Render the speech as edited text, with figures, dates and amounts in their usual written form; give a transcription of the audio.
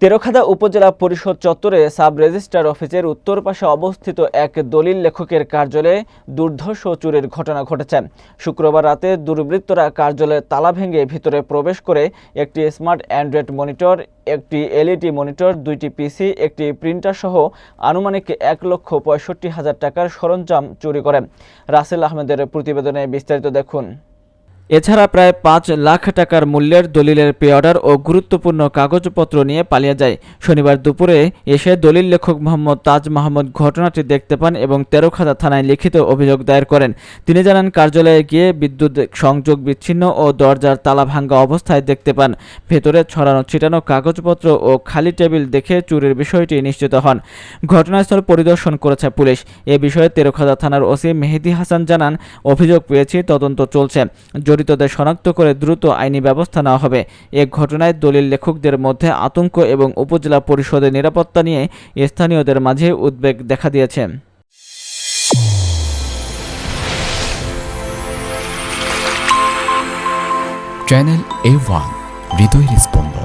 তেরখাদা উপজেলা পরিষদ চত্বরে সাব রেজিস্ট্রার অফিসের উত্তর পাশে অবস্থিত এক দলিল লেখকের কার্যালয়ে দুর্ধর্ষ চুরির ঘটনা ঘটেছে। শুক্রবার রাতে দুর্বৃত্তরা কার্যালয়ের তালা ভেঙে ভিতরে প্রবেশ করে একটি স্মার্ট অ্যান্ড্রয়েড মনিটর, একটি এলইডি মনিটর, দুইটি পিসি, একটি প্রিন্টার সহ আনুমানিক 1,65,000 টাকার সরঞ্জাম চুরি করে। রাসেল আহমেদের প্রতিবেদনে বিস্তারিত দেখুন। এছাড়া প্রায় 5 লাখ টাকার মূল্যের দলিলের পে-অর্ডার ও গুরুত্বপূর্ণ কাগজপত্র নিয়ে পালিয়ে যায়। শনিবার দুপুরে এসে দলিল লেখক মোহাম্মদ তাজ মাহমুদ ঘটনাটি দেখতে পান এবং তেরখাদা থানায় লিখিত অভিযোগ দায়ের করেন। তিনি জানান, কার্যালয়ে গিয়ে বিদ্যুৎ সংযোগ বিচ্ছিন্ন ও দরজার তালা ভাঙা অবস্থায় দেখতে পান। ভেতরে ছড়ানো ছিটানো কাগজপত্র ও খালি টেবিল দেখে চুরির বিষয়টি নিশ্চিত হন। ঘটনাস্থল পরিদর্শন করেছে পুলিশ। এ বিষয়ে তেরখাদা থানার ওসি মেহেদি হাসান জানান, অভিযোগ পেয়েছি, তদন্ত চলছে। জড়িতদের শনাক্ত করে দ্রুত আইনি ব্যবস্থা নেওয়া হবে। এ ঘটনায় দলিল লেখকদের মধ্যে আতঙ্ক এবং উপজেলা পরিষদের নিরাপত্তা নিয়ে স্থানীয়দের মাঝে উদ্বেগ দেখা দিয়েছে। চ্যানেল A1 হৃদয়ের স্পন্দন।